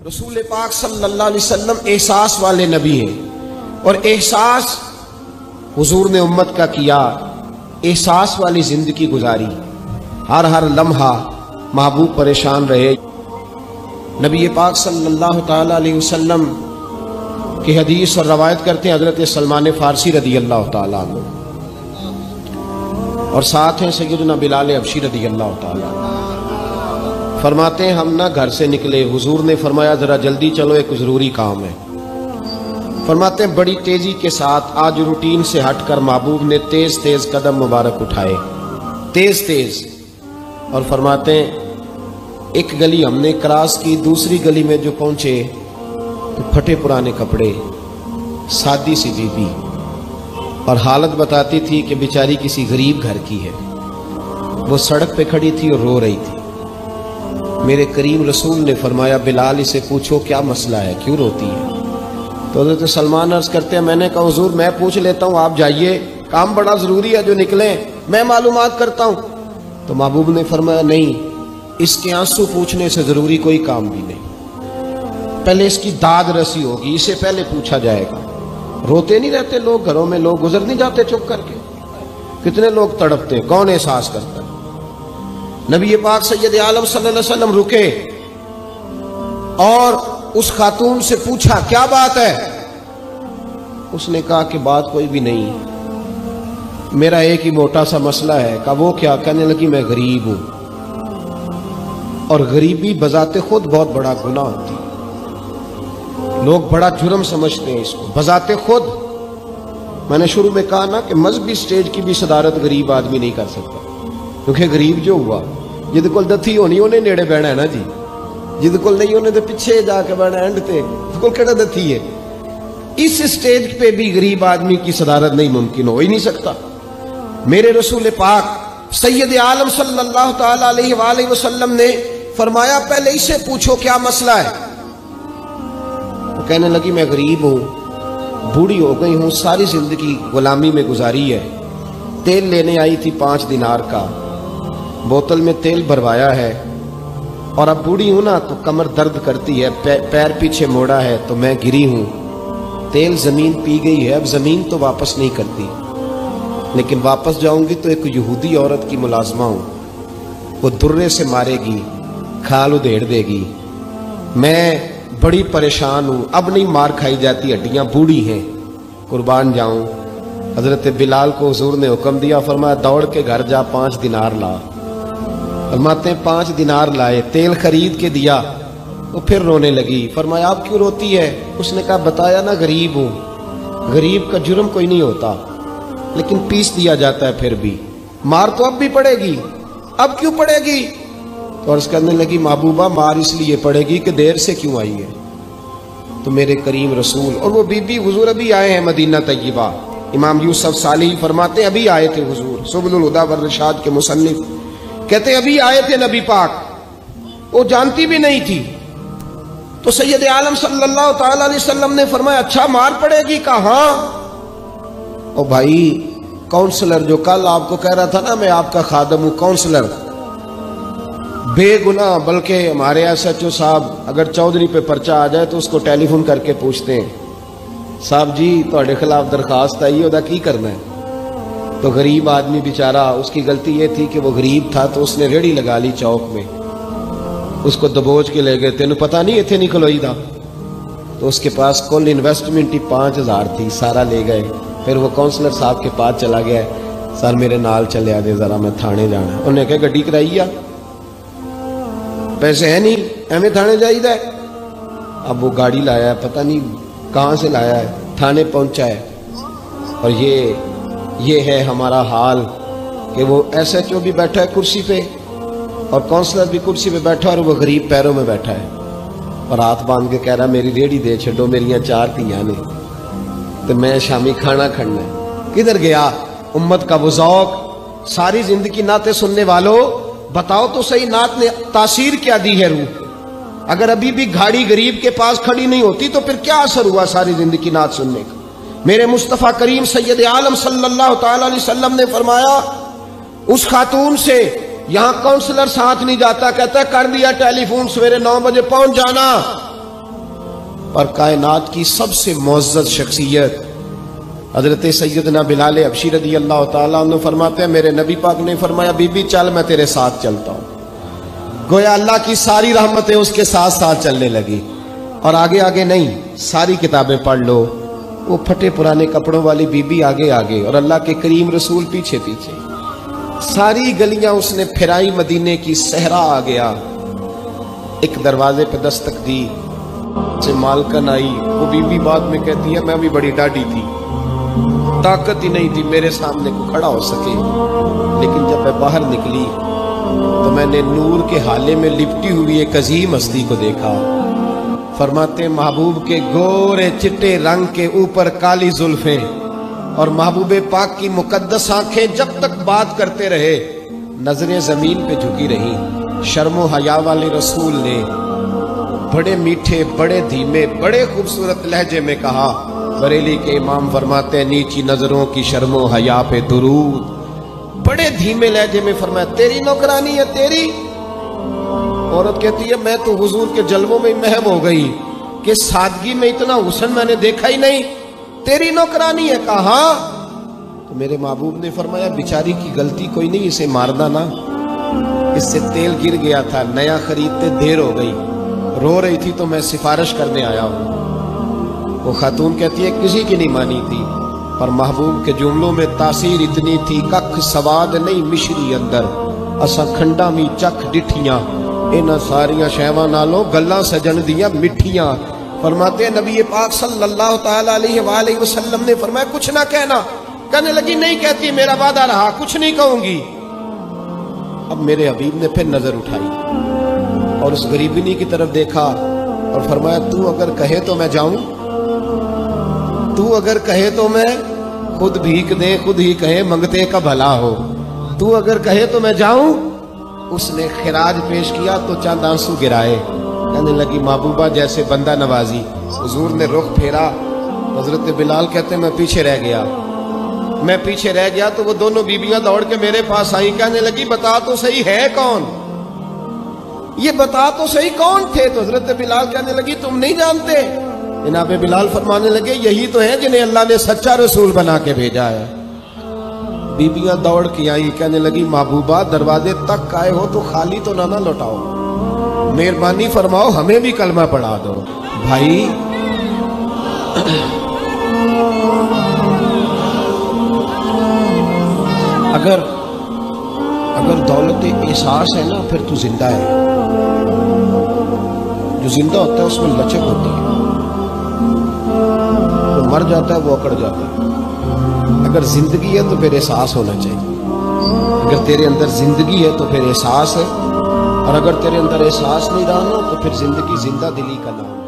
رسول پاک صلی اللہ علیہ وسلم احساس والے نبی ہیں، اور احساس حضور نے امت کا کیا، احساس والی زندگی گزاری، ہر لمحہ محبوب پریشان رہے۔ نبی پاک صلی اللہ تعالی علیہ وسلم کی حدیث اور روایت کرتے ہیں حضرت سلمان فارسی رضی اللہ تعالیٰ عنہ، اور ساتھ ہیں سیدنا بلال حبشی رضی اللہ تعالیٰ عنہ۔ فرماتے ہیں ہم نہ گھر سے نکلے، حضور نے فرمایا ذرا جلدی چلو، ایک ضروری کام ہے۔ فرماتے ہیں بڑی تیزی کے ساتھ آج روٹین سے ہٹ کر محبوب نے تیز تیز قدم مبارک اٹھائے، تیز تیز، اور فرماتے ہیں ایک گلی ہم نے کراس کی، دوسری گلی میں جو پہنچے تو پھٹے پرانے کپڑے، سادی سی بیوی، اور حالت بتاتی تھی کہ بیچاری کسی غریب گھر کی ہے، وہ سڑک پہ کھڑی تھی اور رو رہی تھی۔ میرے کریم رسول نے فرمایا بلال اسے پوچھو کیا مسئلہ ہے، کیوں روتی ہے؟ تو حضرت سلمان عرض کرتے ہیں میں نے کہا حضور میں پوچھ لیتا ہوں، آپ جائیے، کام بڑا ضروری ہے جو نکلیں، میں معلومات کرتا ہوں۔ تو محبوب نے فرمایا نہیں، اس کے آنسو پوچھنے سے ضروری کوئی کام بھی نہیں، پہلے اس کی داد رسی ہوگی، اسے پہلے پوچھا جائے گا۔ روتے نہیں رہتے لوگ گھروں میں، لوگ گزر نہیں جاتے چپ کر کے، کتنے لوگ تڑپتے، کون احساس کرتا ہے؟ نبی پاک سید عالم صلی اللہ علیہ وسلم رکے اور اس خاتون سے پوچھا کیا بات ہے؟ اس نے کہا کہ بات کوئی بھی نہیں، میرا ایک ہی موٹا سا مسئلہ ہے۔ کہا وہ کیا؟ کہنے لگی میں غریب ہوں، اور غریبی بذات خود بہت بڑا گناہ ہوتی ہے، لوگ بڑا جرم سمجھتے ہیں اس کو بذات خود۔ میں نے شروع میں کہا نا کہ مذہبی سٹیج کی بھی صدارت غریب آدمی نہیں کر سکتا، کیونکہ غریب جو ہوا جد کول دتھی ہونی انہیں نیڑے بہنا ہے نا جی، جد کول نہیں انہیں دے پیچھے جا کے بہنا اینڈ تے کول کہڑا دتھی ہے۔ اس سٹیج پہ بھی غریب آدمی کی صدارت نہیں ممکن ہو ہی نہیں سکتا۔ میرے رسول پاک سید عالم صلی اللہ تعالی علیہ وآلہ وسلم نے فرمایا پہلے اسے پوچھو کیا مسئلہ ہے۔ وہ کہنے لگی میں غریب ہوں، بوڑھی ہو گئی ہوں، ساری زندگی غلامی میں گزاری ہے، تیل لینے آئی تھی 5 دینار کا، بوتل میں تیل بھروایا ہے، اور اب بوڑھی ہوں نا تو کمر درد کرتی ہے، پیر پیچھے موڑا ہے تو میں گری ہوں، تیل زمین پی گئی ہے، اب زمین تو واپس نہیں کرتی، لیکن واپس جاؤں گی تو ایک یہودی عورت کی ملازمہ ہوں، وہ درے سے مارے گی، کھال ادھیڑ دے گی، میں بڑی پریشان ہوں، اب نہیں مار کھائی جاتی، ہڈیاں بوڑھی ہیں، قربان جاؤں۔ حضرت بلال کو حضور نے حکم دیا، فرمایا دوڑ کے گھر جا 5 دینار لا۔ فرماتے ہیں 5 دینار لائے، تیل خرید کے دیا، وہ پھر رونے لگی۔ فرمایا آپ کیوں روتی ہے؟ اس نے کہا بتایا نا غریب ہوں، غریب کا جرم کوئی نہیں ہوتا، لیکن پیس دیا جاتا ہے، پھر بھی مار تو اب بھی پڑے گی، اب کیوں پڑے گی؟ تو عرض کرنے لگی محبوبہ مار اس لیے پڑے گی کہ دیر سے کیوں آئی ہے۔ تو میرے کریم رسول اور وہ بی بی حضور ابھی آئے ہیں مدینہ طیبہ، امام یوسف صالحی فرماتے ہیں ابھی آئے تھے حضور، سبل الہدی والرشاد کے مصنف کہتے ہیں ابھی آئے تھے نبی پاک، وہ جانتی بھی نہیں تھی۔ تو سید عالم صلی اللہ تعالی علیہ وسلم نے فرمایا اچھا مار پڑے گی؟ کہا ہاں۔ او بھائی کونسلر جو کل آپ کو کہہ رہا تھا نا میں آپ کا خادم ہوں، کونسلر بے گناہ، بلکہ ہمارے SHO صاحب اگر چودھری پہ پرچہ آ جائے تو اس کو ٹیلی فون کر کے پوچھتے ہیں صاحب جی تہاڈے خلاف درخواست آئی ہے، ادا کی کرنا ہے؟ تو غریب آدمی بیچارہ، اس کی غلطی یہ تھی کہ وہ غریب تھا تو اس نے ریڑھی لگا لی چوک میں، اس کو دبوچ کے لے گئے، تینوں پتہ نہیں اتنے نہیں کھلوئی دا، تو اس کے پاس کل انویسٹمنٹ ہی 5000 تھی، سارا لے گئے۔ پھر وہ کونسلر صاحب کے پاس چلا گیا، سر میرے نال چلے آجے ذرا میں تھانے جانا ہے۔ انہوں نے کہا گڈی کرائی آ، پیسے ہے نہیں ایویں تھانے جائیدا ہے۔ اب وہ گاڑی لایا ہے، پتہ نہیں کہاں سے لایا ہے، تھانے پہنچا ہے، اور یہ ہے ہمارا حال کہ وہ SHO بھی بیٹھا ہے کرسی پہ اور کونسلر بھی کرسی پہ بیٹھا اور وہ غریب پیروں میں بیٹھا ہے، اور ہاتھ باندھ کے کہہ رہا میری ریڑھی دے چھڈو، میریاں 4 دھیاں نے تو میں شامی کھانا کھڑنا ہے۔ کدھر گیا امت کا وہ ذوق؟ ساری زندگی نعتیں سننے والوں بتاؤ تو صحیح نعت نے تاثیر کیا دی ہے روح؟ اگر ابھی بھی گھاڑی غریب کے پاس کھڑی نہیں ہوتی تو پھر کیا اثر ہوا ساری زندگی نعت سننے کا؟ میرے مصطفیٰ کریم سید عالم صلی اللہ تعالی علیہ وسلم نے فرمایا اس خاتون سے یہاں کونسلر ساتھ نہیں جاتا، کہتا ہے کر دیا ٹیلی فون، سویرے 9 بجے پہنچ جانا، پر کائنات کی سب سے معزز شخصیت حضرت سیدنا بلال حبشی رضی اللہ تعالیٰ عنہ فرماتے ہیں میرے نبی پاک نے فرمایا بی بی چل میں تیرے ساتھ چلتا ہوں۔ گویا اللہ کی ساری رحمتیں اس کے ساتھ ساتھ چلنے لگی، اور آگے آگے نہیں، ساری کتابیں پڑھ لو، وہ پھٹے پرانے کپڑوں والی بی بی آگے آگے اور اللہ کے کریم رسول پیچھے پیچھے، ساری گلیاں اس نے پھرائی، مدینے کی صحرا آ گیا۔ ایک دروازے پہ دستک دی، سے مالکن آئی، وہ بی بی بعد میں کہتی ہے میں بھی بڑی ڈاڈی تھی، طاقت ہی نہیں تھی میرے سامنے کو کھڑا ہو سکے، لیکن جب میں باہر نکلی تو میں نے نور کے حالے میں لپٹی ہوئی ایک عظیم ہستی کو دیکھا۔ فرماتے محبوب کے گورے چٹے رنگ کے اوپر کالی زلفیں، اور محبوب پاک کی مقدس آنکھیں جب تک بات کرتے رہے نظریں زمین پہ جھکی رہی۔ شرم و حیا والے رسول نے بڑے میٹھے، بڑے دھیمے، بڑے خوبصورت لہجے میں کہا، بریلی کے امام فرماتے ہیں نیچی نظروں کی شرم و حیا پہ درود۔ بڑے دھیمے لہجے میں فرمایا تیری نوکرانی ہے تیری؟ عورت کہتی ہے میں تو حضور کے جلووں میں محو ہو گئی کہ سادگی میں اتنا حسن میں نے دیکھا ہی نہیں، تیری نوکرانی ہے؟ کہا تو میرے محبوب نے فرمایا بیچاری کی غلطی کوئی نہیں، اسے مارنا نا، اس سے تیل گر گیا تھا، نیا خریدتے دیر ہو گئی، رو رہی تھی تو میں سفارش کرنے آیا ہوں۔ وہ خاتون کہتی ہے کسی کی نہیں مانی تھی، پر محبوب کے جملوں میں تاثیر اتنی تھی، ککھ سواد نہیں مشری اندر، اسا کھنڈا می چکھ ڈٹھیاں، انہاں ساریاں شیواں نالوں گلاں سجن دیاں مٹھیاں۔ فرماتے ہیں نبی پاک صلی اللہ تعالیٰ علیہ وآلہ وسلم نے فرمایا کچھ نہ کہنا، کہنے لگی نہیں کہتی، میرا وعدہ رہا، کچھ نہیں کہوں گی۔ اب میرے حبیب نے پھر نظر اٹھائی اور اس غریبنی کی طرف دیکھا اور فرمایا تو اگر کہے تو میں جاؤں، تو اگر کہے تو میں خود بھیک دے، خود ہی کہے منگتے کا بھلا ہو، تو اگر کہے تو میں جاؤں۔ اس نے خراج پیش کیا تو چند آنسو گرائے، کہنے لگی محبوبہ جیسے بندہ نوازی۔ حضور نے رخ پھیرا، حضرت بلال کہتے میں پیچھے رہ گیا تو وہ دونوں بیبیاں دوڑ کے میرے پاس آئی، کہنے لگی بتا تو صحیح ہے کون، یہ بتا تو صحیح کون تھے؟ تو حضرت بلال کہنے لگی تم نہیں جانتے؟ جناب بلال فرمانے لگے یہی تو ہیں جنہیں اللہ نے سچا رسول بنا کے بھیجا ہے۔ بیبیاں دوڑ کے آئی، کہنے لگی محبوبہ دروازے تک آئے ہو تو خالی تو نہ لوٹاؤ، مہربانی فرماؤ ہمیں بھی کلمہ پڑھا دو۔ بھائی اگر دولت احساس ہے نا پھر تو زندہ ہے، جو زندہ ہوتا ہے اس میں لچک ہوتی ہے، جو مر جاتا ہے وہ اکڑ جاتا ہے۔ اگر زندگی ہے تو پھر احساس ہونا چاہیے، اگر تیرے اندر زندگی ہے تو پھر احساس ہے، اور اگر تیرے اندر احساس نہیں رہا نا تو پھر زندگی زندہ دلی کا نام ہے۔